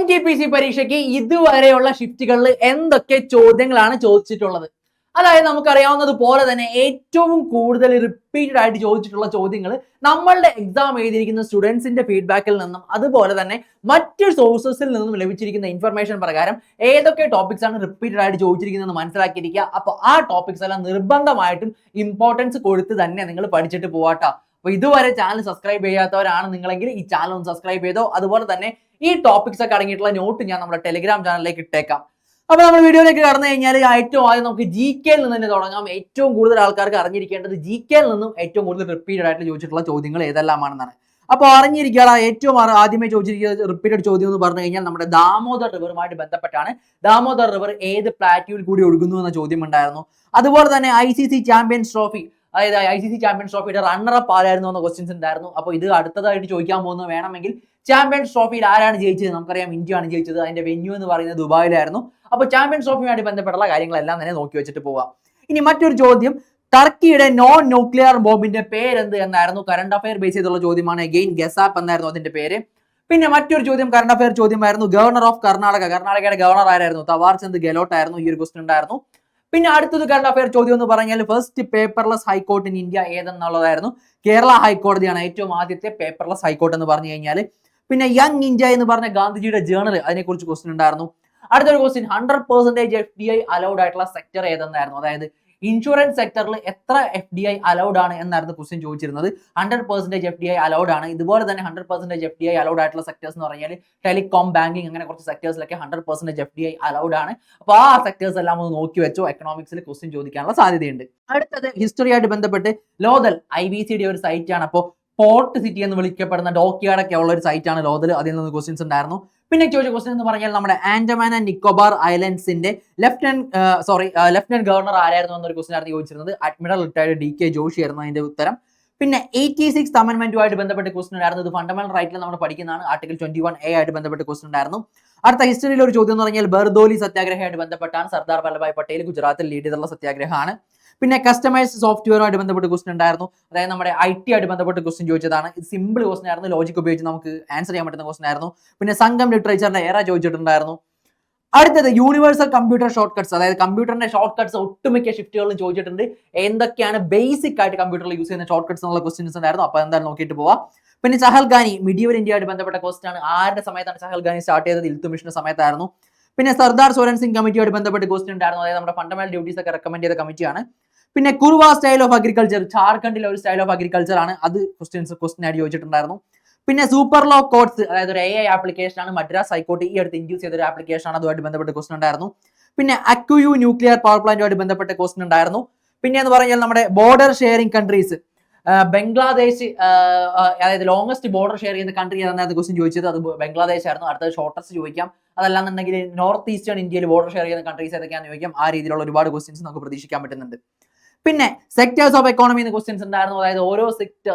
NTPC പരീക്ഷയ്ക്ക് ഇതുവരെയുള്ള ഷിഫ്റ്റുകളിൽ എന്തൊക്കെ ചോദ്യങ്ങളാണ് ചോദിച്ചിട്ടുള്ളത്? അതായത് നമുക്കറിയാവുന്നതുപോലെ തന്നെ ഏറ്റവും കൂടുതൽ റിപ്പീറ്റഡ് ആയിട്ട് ചോദിച്ചിട്ടുള്ള ചോദ്യങ്ങൾ നമ്മളുടെ എക്സാം എഴുതിയിരിക്കുന്ന സ്റ്റുഡൻസിന്റെ ഫീഡ്ബാക്കിൽ നിന്നും അതുപോലെ തന്നെ മറ്റു സോഴ്സസിൽ നിന്നും ലഭിച്ചിരിക്കുന്ന ഇൻഫർമേഷൻ പ്രകാരം ഏതൊക്കെ ടോപ്പിക്സ് ആണ് റിപ്പീറ്റഡ് ആയിട്ട് ചോദിച്ചിരിക്കുന്നതെന്ന് മനസ്സിലാക്കിയിരിക്കുക. അപ്പോൾ ആ ടോപ്പിക്സ് എല്ലാം നിർബന്ധമായിട്ടും ഇമ്പോർട്ടൻസ് കൊടുത്ത് തന്നെ നിങ്ങൾ പഠിച്ചിട്ട് പോവാട്ടോ. അപ്പോൾ ഇതുവരെ ചാനൽ സബ്സ്ക്രൈബ് ചെയ്യാത്തവരാണ് നിങ്ങളെങ്കിൽ ഈ ചാനൽ ഒന്ന് സബ്സ്ക്രൈബ് ചെയ്തോ. അതുപോലെ തന്നെ ഈ ടോപ്പിക്സ് ഒക്കെ അടങ്ങിയിട്ടുള്ള നോട്ട് ഞാൻ നമ്മുടെ ടെലിഗ്രാം ചാനലിലേക്ക് ഇട്ടേക്കാം. അപ്പോൾ നമ്മൾ വീഡിയോയിലേക്ക് കടന്നു കഴിഞ്ഞാൽ ഏറ്റവും ആദ്യം നമുക്ക് GK-യിൽ നിന്ന് തന്നെ തുടങ്ങാം. ഏറ്റവും കൂടുതൽ ആൾക്കാർക്ക് അറിഞ്ഞിരിക്കേണ്ടത് GK-യിൽ നിന്നും ഏറ്റവും കൂടുതൽ റിപ്പീറ്റഡ് ആയിട്ട് ചോദിച്ചിട്ടുള്ള ചോദ്യങ്ങൾ ഏതെല്ലാമാണെന്നാണ്. അപ്പോൾ അറിഞ്ഞിരിക്കുക, ഏറ്റവും ആദ്യമേ ചോദിച്ചിരിക്കുന്ന റിപ്പീറ്റഡ് ചോദ്യം എന്ന് പറഞ്ഞു കഴിഞ്ഞാൽ നമ്മുടെ ദാമോദർ റിവറുമായിട്ട് ബന്ധപ്പെട്ടാണ്. ദാമോദർ റിവർ ഏത് പ്ലാറ്റ്യൂവിൽ കൂടി ഒഴുകുന്നു എന്ന ചോദ്യം ഉണ്ടായിരുന്നു. അതുപോലെ തന്നെ ICC ചാമ്പ്യൻസ് ട്രോഫി, അതായത് ICC ചാമ്പ്യൻസ് ട്രോഫിയുടെ റണ്ണറപ്പ് ആരായിരുന്നു എന്ന ക്വസ്റ്റ്യൻസ് ഉണ്ടായിരുന്നു. അപ്പോൾ ഇത് അടുത്തതായിട്ട് ചോദിക്കാൻ പോകുന്നത് വേണമെങ്കിൽ ചാമ്പ്യൻസ് ട്രോഫിയിൽ ആരാണ് ജയിച്ചത്? നമുക്കറിയാം ഇന്ത്യയാണ് ജയിച്ചത്. അതിന്റെ വെന്യൂ എന്ന് പറയുന്നത് ദുബായിലായിരുന്നു. അപ്പോൾ ചാമ്പ്യൻസ് ട്രോഫിയുമായിട്ട് ബന്ധപ്പെട്ടുള്ള കാര്യങ്ങളെല്ലാം തന്നെ നോക്കി വെച്ചിട്ട് പോവാം. ഇനി മറ്റൊരു ചോദ്യം, ടർക്കിയുടെ നോൺ ന്യൂക്ലിയർ ബോംബിന്റെ പേരെന്ത് എന്നായിരുന്നു. കറണ്ട് അഫയർ ബേസ് ചെയ്തുള്ള ചോദ്യമാണ്. അഗെയിൻ ഗസാപ്പ് എന്നായിരുന്നു അതിന്റെ പേര്. പിന്നെ മറ്റൊരു ചോദ്യം കറണ്ട് അഫയർ ചോദ്യമായിരുന്നു. ഗവർണർ ഓഫ് കർണാടക, കർണാടകയുടെ ഗവർണർ ആരായിരുന്നു? തവാർചന്ദ് ഗെഹ്ലോട്ട് ആയിരുന്നു. ഈ ഒരു ക്വസ്റ്റ്യൻ ഉണ്ടായിരുന്നു. പിന്നെ അടുത്തത് കറണ്ട് അഫയർ ചോദ്യം എന്ന് പറഞ്ഞാൽ first paperless high court in India ഏതെന്നുള്ളതായിരുന്നു. കേരള ഹൈക്കോടതിയാണ് ഏറ്റവും ആദ്യത്തെ പേപ്പർലെസ് ഹൈക്കോർട്ട് എന്ന് പറഞ്ഞു കഴിഞ്ഞാൽ. പിന്നെ യങ് ഇന്ത്യ എന്ന് പറഞ്ഞ ഗാന്ധിജിയുടെ ജേണൽ, അതിനെക്കുറിച്ച് ക്വസ്റ്റ്യൻ ഉണ്ടായിരുന്നു. അടുത്തൊരു ക്വസ്റ്റ്യൻ 100% FDI അലൗഡ് ആയിട്ടുള്ള സെക്ടർ ഏതെന്നായിരുന്നു. അതായത് ഇൻഷുറൻസ് സെക്ടറിൽ എത്ര FDI അലൗഡ് ആണ് എന്നായിരുന്നു ക്വസ്റ്റ്യൻ ചോദിച്ചിരുന്നത്. 100% FDI അലൗഡ് ആണ്. ഇതുപോലെ തന്നെ 100% FDI അലൗഡ് ആയിട്ടുള്ള സെക്ടേഴ്സ് എന്ന് പറഞ്ഞാൽ ടെലികോം, ബാങ്കിങ്, അങ്ങനെ കുറച്ച് സെക്ടേഴ്സിലൊക്കെ 100% FDI അലൗഡ് ആണ്. അപ്പോൾ ആ സെക്ടേഴ്സ് എല്ലാം ഒന്ന് നോക്കി വെച്ചോ, എക്കണോമിക്സിൽ ക്വസ്റ്റ്യൻ ചോദിക്കാനുള്ള സാധ്യതയുണ്ട്. അടുത്തത് ഹിസ്റ്ററിയായിട്ട് ബന്ധപ്പെട്ട് ലോതൽ IBCയുടെ ഒരു സൈറ്റ് ആണ്. അപ്പോൾ പോർട്ട് സിറ്റി എന്ന് വിളിക്കപ്പെടുന്ന ഡോക്യാർഡൊക്കെ ഉള്ള ഒരു സൈറ്റ് ആണ് ലോതൽ. അതിൽ നിന്ന് ക്വസ്റ്റ്യൻസ് ഉണ്ടായിരുന്നു. പിന്നെ ചോദിച്ച ക്വസ്റ്റ്യൻ എന്ന് പറഞ്ഞാൽ നമ്മുടെ ആൻഡമാൻ ആൻഡ് നിക്കോബാർ ഐലൻഡ്സിന്റെ ലെഫ്റ്റനന്റ് ഗവർണർ ആരായിരുന്നു എന്നൊരു ക്വസ്റ്റ്യൻ ആയിരുന്നു ചോദിച്ചിരുന്നത്. അഡ്മിറൽ റിട്ടയർഡ് DK ജോഷി ആയിരുന്നു അതിന്റെ ഉത്തരം. പിന്നെ 86 അമെന്റ്മെന്റുമായിട്ട് ബന്ധപ്പെട്ട ക്വസ്റ്റ്യൻ ഉണ്ടായിരുന്നു. ഇത് ഫണ്ടമെന്റൽ റൈറ്റിൽ നമ്മൾ പഠിക്കുന്നതാണ്. ആർട്ടിക്കിൾ 21A ആയിട്ട് ബന്ധപ്പെട്ട ക്വസ്റ്റ്യൻ ഉണ്ടായിരുന്നു. അടുത്ത ഹിസ്റ്ററിയിൽ ഒരു ചോദ്യം എന്ന് പറഞ്ഞാൽ ബർദോലി സത്യാഗ്രഹമായിട്ട് ബന്ധപ്പെട്ടാണ്. സർദാർ വല്ലഭായ് പട്ടേൽ ഗുജറാത്തിൽ ലീഡ് ചെയ്തുള്ള സത്യാഗ്രഹമാണ്. പിന്നെ കസ്റ്റമൈസ്ഡ് സോഫ്റ്റ്വെയറുമായിട്ട് ബന്ധപ്പെട്ട് ക്വസ്റ്റ്യൻ ഉണ്ടായിരുന്നു. അതായത് നമ്മുടെ IT ആയിട്ട് ബന്ധപ്പെട്ട് ക്വസ്റ്റ്യൻ ചോദിച്ചതാണ്. ഇത് സിമ്പിൾ ക്വസ്റ്റ്യൻ ആയിരുന്നു. ലോജിക് ഉപയോഗിച്ച് നമുക്ക് ആൻസർ ചെയ്യാൻ പറ്റുന്ന ക്വസ്റ്റ്യൻ ആയിരുന്നു. പിന്നെ സംഘം ലിറ്ററേച്ചറിന്റെ ഏറ ചോദിച്ചിട്ടുണ്ടായിരുന്നു. അടുത്തത് യൂണിവേഴ്സൽ കമ്പ്യൂട്ടർ ഷോർട്ട് കട്ട്സ്, അതായത് കമ്പ്യൂട്ടറിന്റെ ഷോർട്ട് കട്ട്സ് ഒട്ടുമിക്ക ഷിഫ്റ്റുകളിലും ചോദിച്ചിട്ടുണ്ട്. എന്തൊക്കെയാണ് ബേസിക് ആയിട്ട് കമ്പ്യൂട്ടറിൽ യൂസ് ചെയ്യുന്ന ഷോർട്ട് കട്ട്സ് എന്നുള്ള ക്വസ്റ്റ്യൻസ് ഉണ്ടായിരുന്നു. അപ്പോൾ എന്തായാലും നോക്കിയിട്ട് പോവാം. പിന്നെ ചഹൽഗാനി മിഡീവൽ ഇന്ത്യയായിട്ട് ബന്ധപ്പെട്ട ക്വസ്റ്റ്യൻ ആണ്. ആരുടെ സമയത്താണ് ചഹൽഗാനി സ്റ്റാർട്ട് ചെയ്തത്? ഇൽത്തുമിഷിന്റെ സമയത്തായിരുന്നു. പിന്നെ സർദാർ സോരൻ സിംഗ് കമ്മിറ്റിയായിട്ട് ബന്ധപ്പെട്ട് ക്വസ്റ്റ്യൻ ഉണ്ടായിരുന്നു. അതായത് നമ്മുടെ ഫണ്ടമെന്റൽ ഡ്യൂട്ടീസ് ഒക്കെ റെക്കമെൻഡ് ചെയ്ത കമ്മിറ്റിയാണ്. പിന്നെ കുർവ സ്റ്റൈൽ ഓഫ് അഗ്രികൾച്ചർ, ജാർഖണ്ഡിലെ ഒരു സ്റ്റൈൽ ഓഫ് അഗ്രികൾച്ചർ ആണ്. അത് ക്വസ്റ്റ്യൻ ആയിട്ട് ചോദിച്ചിട്ടുണ്ടായിരുന്നു. പിന്നെ സൂപ്പർ ലോ കോഡ്സ്, അതായത് ഒരു AI ആപ്ലിക്കേഷൻ ആണ്. മദ്രാസ് ഹൈക്കോർട്ട് ഈ അടുത്ത് ഇൻഡ്യൂസ് ചെയ്ത ഒരു ആപ്ലിക്കേഷൻ ആണ്. അതുമായിട്ട് ബന്ധപ്പെട്ട ക്വസ്റ്റ്യൻ ഉണ്ടായിരുന്നു. പിന്നെ അക്യുയു ന്യൂക്ലിയർ പവർ പ്ലാന്റുമായിട്ട് ബന്ധപ്പെട്ട ക്വസ്റ്റ്യൻ ഉണ്ടായിരുന്നു. പിന്നെ എന്ന് പറഞ്ഞാൽ നമ്മുടെ ബോർഡർ ഷെയറിംഗ് കൺട്രീസ്, ബംഗ്ലാദേശ്, അതായത് ലോങ്സ്റ്റ് ബോർഡർ ഷെയർ ചെയ്യുന്ന കൺട്രി ഏതാണെന്ന് ക്വസ്റ്റ്യൻ ചോദിച്ചത്. അത് ബംഗ്ലാദേശ് ആയിരുന്നു. അടുത്തത് ഷോർട്ടസ്റ്റ് ചോദിക്കാം. അതല്ലാന്നുണ്ടെങ്കിൽ നോർത്ത് ഈസ്റ്റേൺ ഇന്ത്യയിൽ ബോർഡർ ഷെയർ ചെയ്യുന്ന കൺട്രീസ് ഏതൊക്കെയാണെന്ന് ചോദിക്കാം. ആ രീതിയിലുള്ള ഒരുപാട് ക്വസ്റ്റ്യൻസ് നമുക്ക് പ്രതീക്ഷിക്കാൻ പറ്റുന്നുണ്ട്. പിന്നെ സെക്ടേഴ്സ് ഓഫ് എക്കോണമി എന്ന് ക്വസ്റ്റ്യൻസ് ഉണ്ടായിരുന്നു. അതായത് ഓരോ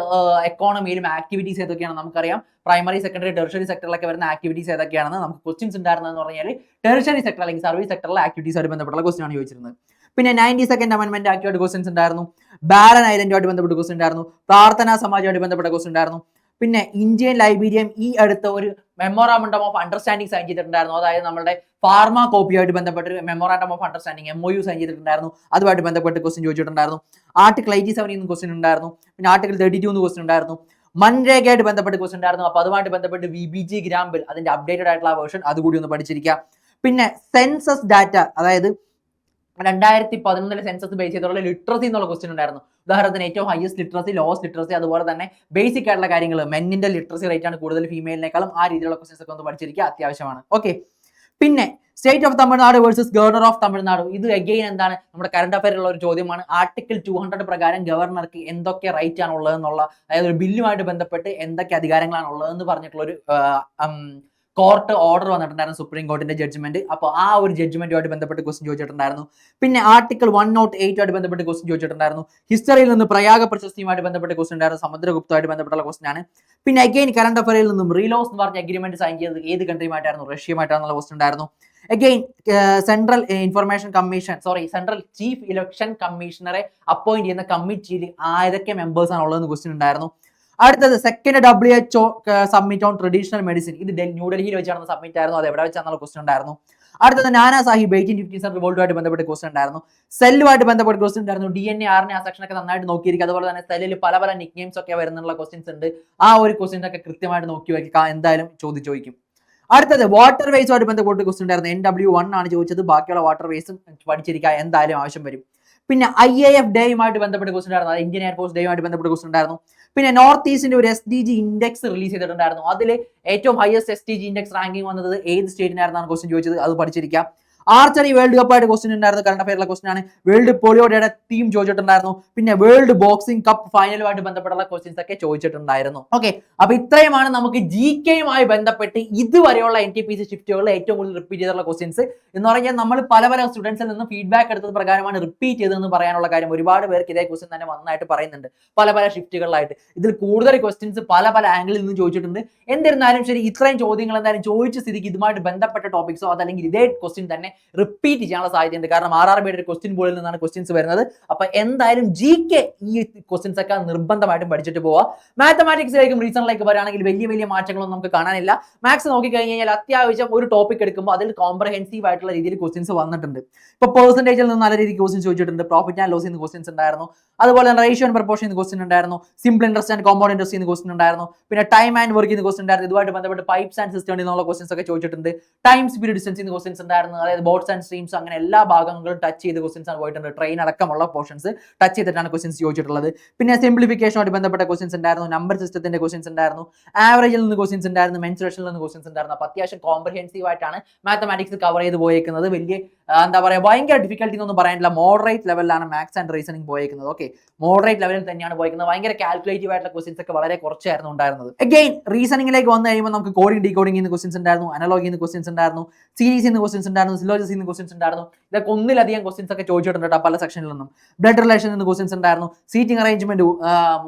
എക്കോണമിയിലും ആക്ടിവിറ്റീസ് ഏതൊക്കെയാണ് നമുക്കറിയാം. പ്രൈമറി, സെക്കൻഡറി, ടെർഷറി സെക്ടറിലൊക്കെ വരുന്ന ആക്ടിവിറ്റീസ് ഏതൊക്കെയാണെന്ന് നമുക്ക് ക്വസ്റ്റ്യൻസ് ഉണ്ടായിരുന്നതെന്ന് പറഞ്ഞാൽ ടെർഷറി സെക്ടർ അല്ലെങ്കിൽ സർവീസ് സെക്ടറിലെ ആക്ടിവിറ്റീസുമായിട്ട് ബന്ധപ്പെട്ടുള്ള ക്വസ്റ്റ്യൻ ആണ് ചോദിച്ചിരുന്നത്. പിന്നെ 92nd അമെന്റ്മെന്റ് ആക്ടുമായിട്ട് ക്വസ്റ്റ്യൻസ് ഉണ്ടായിരുന്നു. ബാരൻ ഐലൻഡുമായിട്ട് ബന്ധപ്പെട്ട ക്വസ്റ്റ്യൻ ഉണ്ടായിരുന്നു. പ്രാർത്ഥനാ സമാജമായിട്ട് ബന്ധപ്പെട്ട ക്വസ്റ്റ്യൻ ഉണ്ടായിരുന്നു. പിന്നെ ഇന്ത്യയും ലൈബീരിയയും ഈ അടുത്ത ഒരു മെമ്മോറാണ്ടം ഓഫ് അണ്ടർസ്റ്റാൻഡിംഗ് സൈൻ ചെയ്തിട്ടുണ്ടായിരുന്നു. അതായത് നമ്മുടെ ഫാർമ കോപ്പിയായിട്ട് ബന്ധപ്പെട്ട് memorandum of understanding MOU sign ചെയ്തിട്ടുണ്ടായിരുന്നു. അതുമായിട്ട് ബന്ധപ്പെട്ട് ക്വസ്റ്റ്യൻ ചോദിച്ചിട്ടുണ്ടായിരുന്നു. ആർട്ടിക്കിൾ 87 ക്വസ്റ്റ്യൻ ഉണ്ടായിരുന്നു. പിന്നെ ആർട്ടിക്കിൾ 32 ക്വസ്റ്റ്യൻ ഉണ്ടായിരുന്നു. മൻരേഖയായിട്ട് ബന്ധപ്പെട്ട് ക്വസ്റ്റ്യൻ ഉണ്ടായിരുന്നു. അപ്പോൾ അതുമായിട്ട് ബന്ധപ്പെട്ട് VBG ഗ്രാം ബിൽ അതിന്റെ അപ്ഡേറ്റഡ് ആയിട്ടുള്ള വേർഷൻ അതുകൂടി ഒന്ന് പഠിച്ചിരിക്കുക. പിന്നെ സെൻസസ് ഡാറ്റ, അതായത് 2011 സെൻസസ് ബേസ് ചെയ്തുള്ള ലിറ്ററസി എന്നുള്ള ക്വസ്റ്റ്യൻ ഉണ്ടായിരുന്നു. ഉദാഹരണത്തിന് ഏറ്റവും ഹയസ്റ്റ് ലിറ്ററസി, ലോവസ്റ്റ് ലിറ്ററസി, അതുപോലെ തന്നെ ബേസിക് ആയിട്ടുള്ള കാര്യങ്ങൾ, മെന്നിന്റെ ലിറ്ററസി റേറ്റ് ആണ് കൂടുതൽ ഫീമെയിലിനേക്കാളും. ആ രീതിയിലുള്ള ക്വസ്റ്റ്യൻസ് ഒക്കെ ഒന്ന് പഠിച്ചിരിക്കുക, അത്യാവശ്യമാണ്. ഓക്കെ. പിന്നെ state of Tamil Nadu versus governor of Tamil Nadu, ഇത് അഗെയിൻ എന്താണ് നമ്മുടെ കറണ്ട് അഫയർ ഉള്ള ഒരു ചോദ്യമാണ്. ആർട്ടിക്കിൾ 200 പ്രകാരം ഗവർണർക്ക് എന്തൊക്കെ റൈറ്റ് ആണ് ഉള്ളതെന്നുള്ള, അതായത് ഒരു ബില്ലുമായിട്ട് ബന്ധപ്പെട്ട് എന്തൊക്കെ അധികാരങ്ങളാണ് ഉള്ളതെന്ന് പറഞ്ഞിട്ടുള്ള ഒരു കോർട്ട് ഓർഡർ വന്നിട്ടുണ്ടായിരുന്നു, സുപ്രീം കോർട്ടിന്റെ ജഡ്ജ്മെന്റ്. അപ്പോൾ ആ ഒരു ജഡ്ജ്മെന്റുമായിട്ട് ബന്ധപ്പെട്ട് ക്വസ്റ്റ്യൻ ചോദിച്ചിട്ടുണ്ടായിരുന്നു. പിന്നെ ആർട്ടിക്കിൾ 108 ആയിട്ട് ബന്ധപ്പെട്ട് ക്വസ്റ്റ്യൻ ചോദിച്ചിട്ടുണ്ടായിരുന്നു. ഹിസ്റ്ററിയിൽ നിന്ന് പ്രയാഗ പ്രശസ്തിയുമായിട്ട് ബന്ധപ്പെട്ട് ക്വസ്റ്റ്യൻ ഉണ്ടായിരുന്നു. സമുദ്രഗുപ്തമായിട്ട് ബന്ധപ്പെട്ടുള്ള ക്വസ്റ്റ്യൻ ആണ്. പിന്നെ അഗെയിൻ കറണ്ട് അഫയറിൽ നിന്നും റീലോസ് എന്ന് പറഞ്ഞ അഗ്രിമെന്റ് സൈൻ ചെയ്തത് ഏത് കൺട്രിയുമായിട്ടായിരുന്നു? റഷ്യയുമായിട്ടാണെന്നുള്ള ക്വസ്റ്റ്യൻ ഉണ്ടായിരുന്നു. അഗെയിൻ സെൻട്രൽ ചീഫ് ഇലക്ഷൻ കമ്മീഷണറെ അപ്പോയിന്റ് ചെയ്യുന്ന കമ്മിറ്റിയിൽ ഏതൊക്കെ മെമ്പേഴ്സ് ആണ് ഉള്ളതെന്ന് ക്വസ്റ്റ്യൻ ഉണ്ടായിരുന്നു. അടുത്തത് second WHO summit on traditional medicine. ഇത് ന്യൂഡൽഹിയിൽ വെച്ചാണ് സബ്മിറ്റ് ആയിരുന്നു. അത് എവിടെ വെച്ചാണെന്നുള്ള ക്വസ്റ്റൻ ഉണ്ടായിരുന്നു. അടുത്തത് നാനാ സാഹിബ് 1857 റിവോൾട്ടുമായിട്ട് ബന്ധപ്പെട്ട് ക്വസ്റ്റൻ ഉണ്ടായിരുന്നു. സെല്ലുമായിട്ട് ബന്ധപ്പെട്ട് ക്വസ്റ്റൻ ഉണ്ടായിരുന്നു. DNA RNA ആ സെക്ഷൻ ഒക്കെ നന്നായിട്ട് നോക്കിയിരിക്കുക. അതുപോലെ തന്നെ സെല്ലിൽ പല പല നിക് നെയിംസ് ഒക്കെ വരുന്നുള്ള ക്വസ്റ്റൻസ് ഉണ്ട്. ആ ഒരു ക്വസ്റ്റൻ ഒക്കെ കൃത്യമായിട്ട് നോക്കി വയ്ക്കുക, എന്തായാലും ചോദിക്കും. അടുത്തത് വാട്ടർ വേസുമായിട്ട് ബന്ധപ്പെട്ട് ക്വസ്റ്റൻ ഉണ്ടായിരുന്നു. NW1 ആണ് ചോദിച്ചത്. ബാക്കിയുള്ള വാട്ടർ വേസും പഠിച്ചിരിക്കുക, എന്തായാലും ആവശ്യം വരും. പിന്നെ IAF ഡേയുമായിട്ട് ബന്ധപ്പെട്ട് ക്വസ്റ്റൻ ഉണ്ടായിരുന്നു. ഇന്ത്യൻ എയർഫോഴ്സ് ഡേയുമായിട്ട് ബന്ധപ്പെട്ട് ക്വസ്റ്റൻ ഉണ്ടായിരുന്നു. പിന്നെ നോർത്ത് ഈസ്റ്റിന്റെ ഒരു SDG ഇൻഡെക്സ് റിലീസ് ചെയ്തിട്ടുണ്ടായിരുന്നു. അതിൽ ഏറ്റവും ഹയസ്റ്റ് SDG ഇൻഡെക്സ് റാങ്കിങ് വന്നത് ഏത് സ്റ്റേറ്റിനായിരുന്നാണ് ക്വസ്റ്റൻ ചോദിച്ചത്, അത് പഠിച്ചിരിക്കാം. ആർച്ചറി വേൾഡ് കപ്പ് ആയിട്ട് ക്വസ്റ്റൻ ഉണ്ടായിരുന്നു. കറണ്ട് അഫയറിലെ ക്വസ്റ്റൻ ആണ്. വേൾഡ് പോളിയോയുടെ ടീം ചോദിച്ചിട്ടുണ്ടായിരുന്നു. പിന്നെ വേൾഡ് ബോക്സിംഗ് കപ്പ് ഫൈനലുമായിട്ട് ബന്ധപ്പെട്ടുള്ള ക്വസ്റ്റ്യൻസ് ഒക്കെ ചോദിച്ചിട്ടുണ്ടായിരുന്നു. ഓക്കെ, അപ്പൊ ഇത്രയുമാണ് നമുക്ക് GKയുമായി ബന്ധപ്പെട്ട് ഇതുവരെയുള്ള NTPC ഷിഫ്റ്റുകളിൽ ഏറ്റവും കൂടുതൽ റിപ്പീറ്റ് ചെയ്തിട്ടുള്ള ക്വസ്റ്റ്യൻസ് എന്ന് പറഞ്ഞാൽ നമ്മൾ പല സ്റ്റുഡൻസിൽ നിന്ന് ഫീഡ്ബാക്ക് എടുത്തത് പ്രകാരമാണ് റിപ്പീറ്റ് ചെയ്തതെന്ന് പറയാനുള്ള കാര്യം. ഒരുപാട് പേർക്ക് ഇതേ ക്വസ്റ്റ്യൻ തന്നെ വന്നായിട്ട് പറയുന്നുണ്ട് പല ഷിഫ്റ്റുകളിലായിട്ട്. ഇതിൽ കൂടുതൽ ക്വസ്റ്റ്യൻസ് പല ആംഗിളിൽ നിന്ന് ചോദിച്ചിട്ടുണ്ട്. എന്നിരുന്നാലും ശരി, ഇത്രയും ചോദ്യങ്ങൾ എന്തായാലും ചോദിച്ച സ്ഥിതിക്ക് ഇതുമായിട്ട് ബന്ധപ്പെട്ട ടോപ്പിക്സോ അതല്ലെങ്കിൽ ഇതേ ക്വസ്റ്റ്യൻ തന്നെ റിപ്പീറ്റ് ചെയ്യാനുള്ള സാധ്യതയുണ്ട്. കാരണം RRBയുടെ ഒരു ക്വസ്റ്റ്യൻ ബോളിൽ നിന്നാണ് ക്വസ്റ്റ്യൻസ് വരുന്നത്. അപ്പൊ എന്തായാലും GK ഈ ക്വസ്റ്റ്യൻസ് ഒക്കെ നിർബന്ധമായിട്ടും പഠിച്ചിട്ട് പോവാ. മാത്തമാറ്റിക്സിലേക്കും റീസണിലേക്ക് വരികയാണെങ്കിൽ വലിയ മാറ്റങ്ങളൊന്നും നമുക്ക് കാണാനില്ല. മാത്സ് നോക്കി കഴിഞ്ഞാൽ അത്യാവശ്യം ഒരു ടോപ്പിക് എടുക്കുമ്പോൾ അതിൽ കോംപ്രഹെൻസീവ് ആയിട്ടുള്ള രീതിയിൽ ക്വസ്റ്റ്യൻസ് വന്നിട്ടുണ്ട്. ഇപ്പൊ പെർസെന്റേജിൽ നിന്ന് നല്ല രീതിയിൽ ക്വസ്റ്റ്യൻ ചോദിച്ചിട്ടുണ്ട്. പ്രോഫിറ്റ് ആൻഡ് ലോസ് ക്വസ്റ്റ്യൻസ് ഉണ്ടായിരുന്നു. അതുപോലെ തന്നെ റേഷ്യോ ആൻഡ് പ്രൊപ്പോർഷൻ ക്വസ്റ്റ്യൻ ഉണ്ടായിരുന്നു. Simple interest and compound interest question ഉണ്ടായിരുന്നു. പിന്നെ ടൈം ആൻഡ് വർക്ക് ക്വസ്റ്റ്യൻ ഉണ്ടായിരുന്നു. ഇതുമായിട്ട് ബന്ധപ്പെട്ട് പൈപ്സ് ആൻഡ് സിസ്റ്റം എന്നുള്ള ക്വസ്റ്റ്യൻസ് ഒക്കെ ചോദിച്ചിട്ടുണ്ട്. ടൈം സ്പീഡ് ഡിസ്റ്റൻസ് ക്വസ്റ്റ്യൻസ് ഉണ്ടായിരുന്നു. അതായത് ബോട്ട്സ് ആൻഡ് സ്ട്രീംസ് അങ്ങനെ എല്ലാ ഭാഗങ്ങളും ടച്ച് ചെയ്ത് ക്വസ്റ്റ്യൻസ് ആണ് പോയിട്ടുണ്ട്. ട്രെയിൻ അടക്കമുള്ള പോർഷൻസ് ടച്ച് ചെയ്തിട്ടാണ് ക്വസ്റ്റ്യൻസ് ചോദിച്ചിട്ടുള്ളത്. പിന്നെ സിംപ്ലിഫിക്കേഷനുമായിട്ട് ബന്ധപ്പെട്ട ക്വസ്റ്റ്യൻസ് ഉണ്ടായിരുന്നു. നമ്പർ സിസ്റ്റത്തിന്റെ ക്വസ്റ്റ്യൻസ് ഉണ്ടായിരുന്നു. ആവറേജിൽ നിന്ന് ക്വസ്റ്റ്യൻസ് ഉണ്ടായിരുന്നു. മെൻസുറേഷനിൽ നിന്ന് ക്വസ്റ്റ്യൻസ് ഉണ്ടായിരുന്നു. അപ്പൊ അത്യാവശ്യം കോംപ്രഹെൻസീവ് ആയിട്ടാണ് മാത്തമാറ്റിക്സ് കവർ ചെയ്ത് പോയേക്കുന്നത്. വലിയ എന്താ പറയുക, ഭയങ്കര ഡിഫിക്കൽട്ടി എന്നൊന്നും പറയാനില്ല. മോഡറേറ്റ് ലെവലിലാണ് മാത്സ് ആൻഡ് റീസണിംഗ് പോയേക്കുന്നത്. ഓക്കെ, മോഡറേറ്റ് ലെവലിൽ തന്നെയാണ് പോയിരിക്കുന്നത്. ഭയങ്കര കാൽക്കുലേറ്റീവ് ആയിട്ടുള്ള ക്വസ്റ്റ്യൻസ് ഒക്കെ വളരെ കുറച്ചായിരുന്നു ഉണ്ടായിരുന്നത്. അഗൈൻ റീസണിംഗിലേക്ക് വന്നു കഴിയുമ്പോൾ നമുക്ക് കോഡിംഗ് ഡീകോഡിംഗ് ക്വസ്റ്റ്യൻസ് ഉണ്ടായിരുന്നു. അനലോഗി ക്വസ്റ്റ്യൻസ് ഉണ്ടായിരുന്നു. സീരീസ് ക്വസ്റ്റ്യൻസ് ഉണ്ടായിരുന്നു. സിലോജിസ് ക്വസ്റ്റ്യൻസ് ഉണ്ടായിരുന്നു. ഇതൊക്കെ ഒന്നിലധികം ക്വസ്റ്റ്യൻസ് ഒക്കെ ചോദിച്ചിട്ടുണ്ട് കേട്ടോ പല സെക്ഷനിൽ നിന്നും. ബ്ലഡ് റിലേഷൻ ക്വസ്റ്റ്യൻസ് ഉണ്ടായിരുന്നു. സീറ്റിംഗ് അറേഞ്ച്മെന്റ്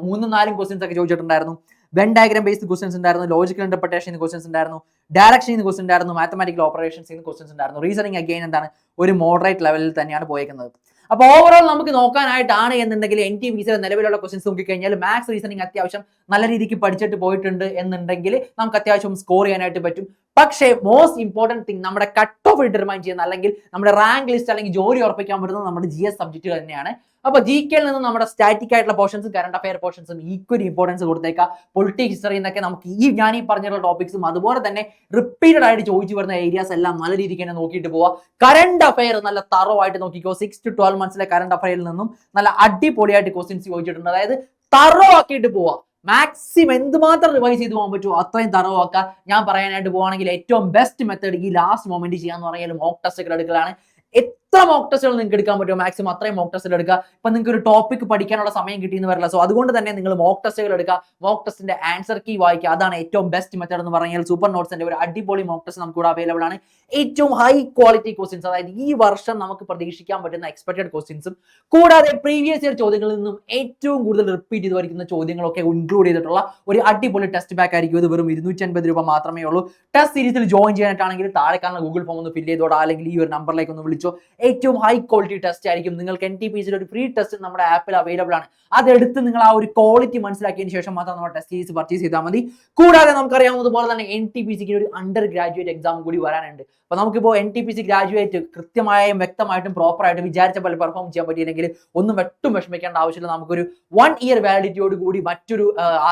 3-4 ക്വസ്റ്റ്യൻസ് ഒക്കെ ചോദിച്ചിട്ടുണ്ടായിരുന്നു. വെൻ ഡയഗ്രാം ബേസ്ഡ് ക്വസ്റ്റ്യൻസ് ഉണ്ടായിരുന്നു. ലോജിക്കൽ ഇന്റർപ്രിട്ടേഷൻ ക്വസ്റ്റ്യൻസ് ഉണ്ടായിരുന്നു. ഡയറക്ഷൻ ക്വസ്റ്റ്യൻ ഉണ്ടായിരുന്നു. മാത്തമാറ്റിക്കൽ ഓപ്പറേഷൻസ് ക്വസ്റ്റ്യൻസ് ഉണ്ടായിരുന്നു. റീസണിംഗ് അഗൈൻ എന്താണ്, ഒരു മോഡറേറ്റ് ലെവലിൽ തന്നെയാണ് പോയിരിക്കുന്നത്. അപ്പൊ ഓവറോൾ നമുക്ക് നോക്കാനായിട്ടാണ് എന്നുണ്ടെങ്കിൽ NTPCയുടെ നിലവിലുള്ള ക്വസ്റ്റ്യൻസ് നോക്കിക്കഴിഞ്ഞാൽ മാത്സ് റീസണിംഗ് അത്യാവശ്യം നല്ല രീതിക്ക് പഠിച്ചിട്ട് പോയിട്ടുണ്ട് എന്നുണ്ടെങ്കിൽ നമുക്ക് അത്യാവശ്യം സ്കോർ ചെയ്യാനായിട്ട് പറ്റും. പക്ഷേ മോസ്റ്റ് ഇമ്പോർട്ടന്റ് തിങ്, നമ്മുടെ കട്ട് ഓഫ് ഡിറ്റർമൈൻ ചെയ്യുന്ന അല്ലെങ്കിൽ നമ്മുടെ റാങ്ക് ലിസ്റ്റ് അല്ലെങ്കിൽ ജോലി ഉറപ്പിക്കാൻ പറ്റുന്നത് നമ്മുടെ GS സബ്ജക്റ്റ് തന്നെയാണ്. അപ്പൊ GKയിൽ നിന്ന് നമ്മുടെ സ്റ്റാറ്റിക് ആയിട്ടുള്ള പോർഷൻസും കറണ്ട് അഫയർ പോർഷൻസും ഈക്വലി ഇമ്പോർട്ടൻസ് കൊടുത്തേക്കാം. പൊളിറ്റിക്സ് ഹിസ്റ്ററി എന്നൊക്കെ നമുക്ക് ഞാൻ ഈ പറഞ്ഞിട്ടുള്ള ടോപ്പിക്സും അതുപോലെ തന്നെ റിപ്പീറ്റഡ് ആയിട്ട് ചോദിച്ചു വരുന്ന ഏരിയാസ് എല്ലാം നല്ല രീതിക്ക് തന്നെ നോക്കിയിട്ട് പോവാ. കറണ്ട് അഫയർ നല്ല തറവായിട്ട് നോക്കിക്കോ. 6 to 12 monthsലെ കറണ്ട് അഫയറിൽ നിന്നും നല്ല അടിപൊളിയായിട്ട് ക്വസ്റ്റ്യൻസ് ചോദിച്ചിട്ടുണ്ട്. അതായത് തറവാക്കിയിട്ട് പോവാ. മാക്സിമം എന്തുമാത്രം റിവൈസ് ചെയ്ത് പോകാൻ പറ്റുമോ അത്രയും തറവാക്കുക. ഞാൻ പറയാനായിട്ട് പോവാണെങ്കിൽ ഏറ്റവും ബെസ്റ്റ് മെത്തേഡ് ഈ ലാസ്റ്റ് മൊമെന്റ് ചെയ്യാന്ന് പറഞ്ഞാൽ മോക്ക് ടെസ്റ്റുകൾ എടുക്കലാണ്. എത്ര മോക്ക് ടെസ്റ്റുകൾ നിങ്ങൾക്ക് എടുക്കാൻ പറ്റുമോ മാക്സിമം അത്രയും മോക്ക് ടെസ്റ്റുകൾ എടുക്കുക. ഇപ്പൊ നിങ്ങൾക്ക് ഒരു ടോപ്പിക് പഠിക്കാനുള്ള സമയം കിട്ടിയെന്ന് വരില്ല. സോ അതുകൊണ്ട് തന്നെ നിങ്ങൾ മോക്ക് ടെസ്റ്റുകൾ എടുക്കുക. മോക്ക് ടെസ്റ്റിന്റെ ആൻസർ കീ വായിക്കുക. അതാണ് ഏറ്റവും ബെസ്റ്റ് മെത്തേഡ് എന്ന് പറഞ്ഞാൽ സൂപ്പർ നോട്ട്സിന്റെ ഒരു അടിപൊളി മോക്ക് ടെസ്റ്റ് നമുക്ക് ഇവിടെ അവൈലബിൾ ആണ്. ഏറ്റവും ഹൈ ക്വാളിറ്റി ക്വസ്റ്റ്യൻസ്, അതായത് ഈ വർഷം നമുക്ക് പ്രതീക്ഷിക്കാൻ പറ്റുന്ന എക്സ്പെക്ടഡ് ക്വസ്റ്റ്യൻസും കൂടാതെ പ്രീവിയസ് ഇയർ ചോദ്യങ്ങളിൽ നിന്നും ഏറ്റവും കൂടുതൽ റിപ്പീറ്റ് ചെയ്ത് വരുന്ന ചോദ്യങ്ങളൊക്കെ ഇൻക്ലൂഡ് ചെയ്തിട്ടുള്ള ഒരു അടിപൊളി ടെസ്റ്റ് ബാക്ക് ആയിരിക്കും. ഇത് വെറും 250 രൂപ മാത്രമേ ഉള്ളൂ. ടെസ്റ്റ് സീരീസിൽ ജോയിൻ ചെയ്യാനായിട്ടാണെങ്കിൽ താഴെ കാണുന്ന ഗൂഗിൾ ഫോം ഒന്ന് ഫില്ല് ചെയ്തോടാ, അല്ലെങ്കിൽ ഈ ഒരു നമ്പറിലേക്ക് ഒന്ന് വിളിച്ചോ. ഏറ്റവും ഹൈ ക്വാളിറ്റി ടെസ്റ്റ് ആയിരിക്കും. നിങ്ങൾക്ക് NTPCയുടെ ഒരു ഫ്രീ ടെസ്റ്റ് നമ്മുടെ ആപ്പിൽ അവൈലബിൾ ആണ്. അതെടുത്ത് നിങ്ങൾ ആ ഒരു ക്വാളിറ്റി മനസ്സിലാക്കിയതിന് ശേഷം മാത്രം നമ്മുടെ ടെസ്റ്റ് സീരീസ് പർച്ചേസ് ചെയ്താൽ മതി. കൂടാതെ നമുക്കറിയാവുന്നതുപോലെ തന്നെ NTPCക്ക് ഒരു അണ്ടർ ഗ്രാജുവേറ്റ് എക്സാം കൂടി വരാനുണ്ട്. അപ്പൊ നമുക്കിപ്പോൾ NTPC ഗ്രാജുവേറ്റ് കൃത്യമായും വ്യക്തമായിട്ടും പ്രോപ്പറായിട്ട് വിചാരിച്ച പോലെ പെർഫോം ചെയ്യാൻ പറ്റിയില്ലെങ്കിൽ ഒന്നും ഒട്ടും വിഷമിക്കേണ്ട ആവശ്യമില്ല. നമുക്കൊരു 1 year വാലിഡിറ്റിയോട് കൂടി മറ്റൊരു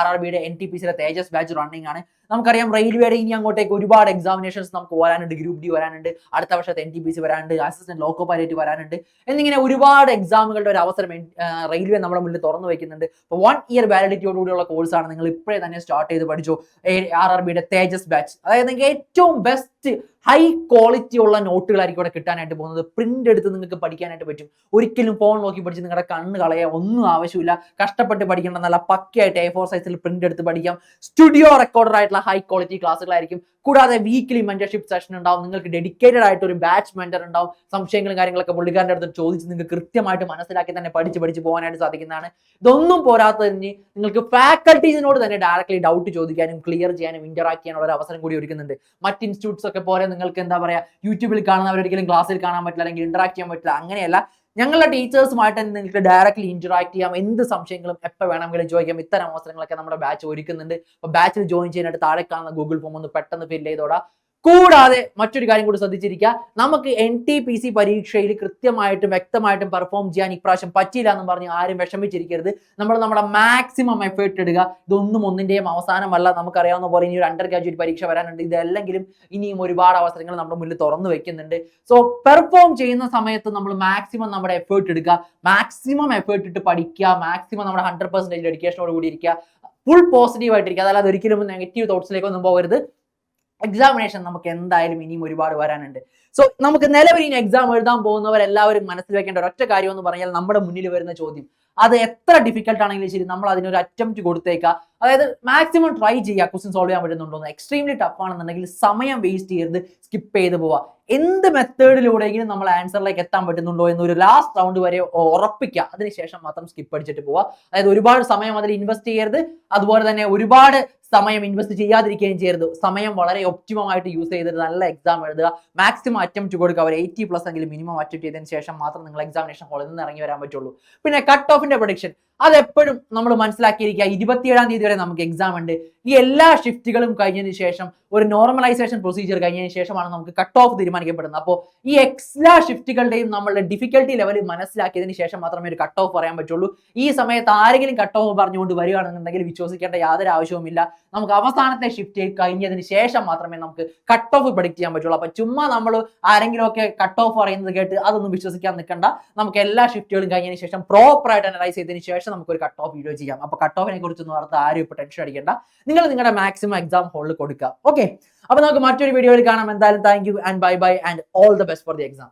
RRBയുടെ NTPCയുടെ തേജസ് ബാച്ച് റണ്ണിംഗ് ആണ്. നമുക്കറിയാം റെയിൽവേയുടെ ഇനി അങ്ങോട്ടേക്ക് ഒരുപാട് എക്സാമിനേഷൻസ് നമുക്ക് വരാനുണ്ട്. ഗ്രൂപ്പ് D വരാനുണ്ട്, അടുത്ത വർഷത്തെ NTPC വരാനുണ്ട്, അസിസ്റ്റന്റ് ലോക്കോ പൈലറ്റ് വരാനുണ്ട് എന്നിങ്ങനെ ഒരുപാട് എക്സാമുകളുടെ ഒരു അവസരം റെയിൽവേ നമ്മുടെ മുന്നിൽ തുറന്നു വെക്കുന്നുണ്ട്. അപ്പോൾ 1 year വാലിഡിറ്റിയോട് കൂടിയുള്ള കോഴ്സാണ്. നിങ്ങൾ ഇപ്പോഴേ തന്നെ സ്റ്റാർട്ട് ചെയ്ത് പഠിച്ചോ RRBയുടെ തേജസ് ബാച്ച്. അതായത് നിങ്ങൾക്ക് ഏറ്റവും ബെസ്റ്റ് ഹൈ ക്വാളിറ്റി ഉള്ള നോട്ടുകളായിരിക്കും ഇവിടെ കിട്ടാനായിട്ട് പോകുന്നത്. പ്രിന്റ് എടുത്ത് നിങ്ങൾക്ക് പഠിക്കാനായിട്ട് പറ്റും. ഒരിക്കലും ഫോൺ നോക്കി പഠിച്ച് നിങ്ങളുടെ കണ്ണ് കളയാൻ ഒന്നും ആവശ്യമില്ല. കഷ്ടപ്പെട്ട് പഠിക്കേണ്ട, നല്ല പക്കയായിട്ട് A4 സൈസിൽ പ്രിന്റ് എടുത്ത് പഠിക്കാം. സ്റ്റുഡിയോ റെക്കോർഡർ ആയിട്ടുള്ള ഹൈ ക്വാളിറ്റി ക്ലാസ്സുകളായിരിക്കും. കൂടാതെ വീക്ക്ലി മെന്റർഷിപ്പ് സെഷൻ ഉണ്ടാവും. നിങ്ങൾക്ക് ഡെഡിക്കേറ്റഡ് ആയിട്ട് ഒരു ബാച്ച് മെന്റർ ഉണ്ടാവും. സംശയങ്ങളും കാര്യങ്ങളൊക്കെ പുള്ളിക്കാരൻ്റെ അടുത്ത് ചോദിച്ച് നിങ്ങൾക്ക് കൃത്യമായിട്ട് മനസ്സിലാക്കി തന്നെ പഠിച്ച് പോകാനായിട്ട് സാധിക്കുന്നതാണ്. ഇതൊന്നും പോരാത്തതിന് നിങ്ങൾക്ക് ഫാക്കൽറ്റീസിനോട് തന്നെ ഡയറക്ട്ലി ഡൗട്ട് ചോദിക്കാനും ക്ലിയർ ചെയ്യാനും ഇന്ററാക്ട് ചെയ്യാനുള്ള ഒരു അവസരം കൂടി ഒരുക്കുന്നുണ്ട്. മറ്റ് ഇൻസ്റ്റിറ്റ്യൂട്ട്സ് ഒക്കെ പോലെ നിങ്ങൾക്ക് എന്താ പറയുക യൂട്യൂബിൽ കാണുന്നവരൊരിക്കലും ക്ലാസ്സിൽ കാണാൻ പറ്റില്ല അല്ലെങ്കിൽ ഇന്ററാക്ട് ചെയ്യാൻ പറ്റില്ല. അങ്ങനെയല്ല, ഞങ്ങളുടെ ടീച്ചേഴ്സുമായിട്ട് നിങ്ങൾക്ക് ഡയറക്റ്റ്ലി ഇന്ററാക്ട് ചെയ്യാം, എന്ത് സംശയങ്ങളും എപ്പോൾ വേണമെങ്കിലും ചോദിക്കാം. ഇത്തരം അവസരങ്ങളൊക്കെ നമ്മുടെ ബാച്ച് ഒരുക്കുന്നുണ്ട്. അപ്പോൾ ബാച്ചിൽ ജോയിൻ ചെയ്യാനായിട്ട് താഴെ കാണുന്ന ഗൂഗിൾ ഫോം ഒന്ന് പെട്ടെന്ന് ഫില്ല് ചെയ്തോടാ. കൂടാതെ മറ്റൊരു കാര്യം കൂടി ശ്രദ്ധിച്ചിരിക്കുക, നമുക്ക് NTPC പരീക്ഷയിൽ കൃത്യമായിട്ടും വ്യക്തമായിട്ടും പെർഫോം ചെയ്യാൻ ഇപ്രാവശ്യം പറ്റിയില്ല എന്ന് പറഞ്ഞ് ആരും വിഷമിച്ചിരിക്കരുത്. നമ്മുടെ മാക്സിമം എഫേർട്ട് ഇടുക. ഇതൊന്നും ഒന്നിന്റെയും അവസാനമല്ല. നമുക്കറിയാവുന്ന പോലെ ഇനി ഒരു അണ്ടർ ഗ്രാജുവേറ്റ് പരീക്ഷ വരാനുണ്ട്. ഇതല്ലെങ്കിലും ഇനിയും ഒരുപാട് അവസരങ്ങൾ നമ്മുടെ മുന്നിൽ തുറന്നു വെക്കുന്നുണ്ട്. സോ പെർഫോം ചെയ്യുന്ന സമയത്ത് നമ്മൾ മാക്സിമം നമ്മുടെ എഫേർട്ട് എടുക്കുക, മാക്സിമം എഫേർട്ട് ഇട്ട് പഠിക്കുക, മാക്സിമം നമ്മുടെ 100% ഡെഡിക്കേഷനോട് കൂടി ഇരിക്കുക, ഫുൾ പോസിറ്റീവ് ആയിട്ടിരിക്കുക. അതല്ലാതെ ഒരിക്കലും നെഗറ്റീവ് തോട്ട്സിലേക്കൊന്നും പോകരുത്. എക്സാമിനേഷൻ നമുക്ക് എന്തായാലും ഇനിയും ഒരുപാട് വരാനുണ്ട്. സോ നമുക്ക് നിലവിൽ ഇനി എക്സാം എഴുതാൻ പോകുന്നവരെല്ലാവരും മനസ്സിൽ വെക്കേണ്ട ഒരൊറ്റ കാര്യം എന്ന് പറഞ്ഞാൽ, നമ്മുടെ മുന്നിൽ വരുന്ന ചോദ്യം അത് എത്ര ഡിഫിക്കൽട്ട് ആണെങ്കിലും ശരി നമ്മൾ അതിനൊരു അറ്റംപ്റ്റ് കൊടുത്തേക്കുക. അതായത് മാക്സിമം ട്രൈ ചെയ്യുക ക്വസ്റ്റ്യൻ സോൾവ് ചെയ്യാൻ പറ്റുന്നുണ്ടോ. എക്സ്ട്രീംലി ടഫ് ആണെന്നുണ്ടെങ്കിൽ സമയം വേസ്റ്റ് ചെയ്യരുത്, സ്കിപ്പ് ചെയ്ത് പോവുക. എന്ത് മെത്തേഡിലൂടെയെങ്കിലും നമ്മൾ ആൻസറിലേക്ക് എത്താൻ പറ്റുന്നുണ്ടോ എന്നൊരു ലാസ്റ്റ് റൗണ്ട് വരെ ഉറപ്പിക്കുക. അതിനുശേഷം മാത്രം സ്കിപ്പ് അടിച്ചിട്ട് പോവുക. അതായത് ഒരുപാട് സമയം അതിൽ ഇൻവെസ്റ്റ് ചെയ്യരുത്, അതുപോലെ തന്നെ ഒരുപാട് സമയം ഇൻവെസ്റ്റ് ചെയ്യാതിരിക്കുകയും ചെയ്യരുത്. സമയം വളരെ ഒപ്റ്റിമം ആയിട്ട് യൂസ് ചെയ്തിട്ട് നല്ല എക്സാം എഴുതുക, മാക്സിമം അറ്റംപ്റ്റ് കൊടുക്കുക. അവർ 80+ എങ്കിലും മിനിമം അറ്റംപ്റ്റ് ചെയ്തതിന് ശേഷം മാത്രം നിങ്ങൾ എക്സാമിനേഷൻ ഹാളിൽ നിന്ന് ഇറങ്ങി വരാൻ പറ്റുള്ളൂ. പിന്നെ കട്ട് ഓഫിന്റെ പ്രൊഡിക്ഷൻ അതെപ്പോഴും നമ്മൾ മനസ്സിലാക്കിയിരിക്കുക. 27-ാം തീയതി വരെ നമുക്ക് എക്സാം ഉണ്ട്. ഈ എല്ലാ ഷിഫ്റ്റുകളും കഴിഞ്ഞതിന് ശേഷം ഒരു നോർമലൈസേഷൻ പ്രൊസീജിയർ കഴിഞ്ഞതിന് ശേഷമാണ് നമുക്ക് കട്ട് ഓഫ് തീരുമാനിക്കപ്പെടുന്നത്. അപ്പോൾ ഈ എല്ലാ ഷിഫ്റ്റുകളുടെയും നമ്മളുടെ ഡിഫിക്കൽട്ടി ലെവൽ മനസ്സിലാക്കിയതിന് ശേഷം മാത്രമേ ഒരു കട്ട് ഓഫ് പറയാൻ പറ്റുള്ളൂ. ഈ സമയത്ത് ആരെങ്കിലും കട്ട് ഓഫ് പറഞ്ഞുകൊണ്ട് വരികയാണെന്നുണ്ടെങ്കിൽ വിശ്വസിക്കേണ്ട യാതൊരു ആവശ്യവുമില്ല. നമുക്ക് അവസാനത്തെ ഷിഫ്റ്റ് കഴിഞ്ഞതിന് ശേഷം മാത്രമേ നമുക്ക് കട്ട് ഓഫ് പ്രഡിക്റ്റ് ചെയ്യാൻ പറ്റുള്ളൂ. അപ്പൊ ചുമ്മാ നമ്മൾ ആരെങ്കിലും ഒക്കെ കട്ട് ഓഫ് പറയുന്നത് കേട്ട് അതൊന്നും വിശ്വസിക്കാൻ നിൽക്കണ്ട. നമുക്ക് എല്ലാ ഷിഫ്റ്റുകളും കഴിഞ്ഞതിന് ശേഷം പ്രോപ്പർ ആയിട്ട് അനലൈസ് ചെയ്തതിന് ശേഷം നമുക്ക് ഒരു കട്ട് ഓഫ് വീഡിയോ ചെയ്യാം. അപ്പൊ കട്ട് ഓഫിനെ കുറിച്ചൊന്നും ഓർത്ത് ആരും ഇപ്പൊ ടെൻഷൻ അടിക്കേണ്ട. നിങ്ങൾ നിങ്ങളുടെ മാക്സിമം എക്സാം ഹോളിൽ കൊടുക്കുക. ഓക്കെ, അപ്പൊ നമുക്ക് മറ്റൊരു വീഡിയോയിൽ കാണാം. എന്തായാലും thank you and bye bye and all the best for the exam.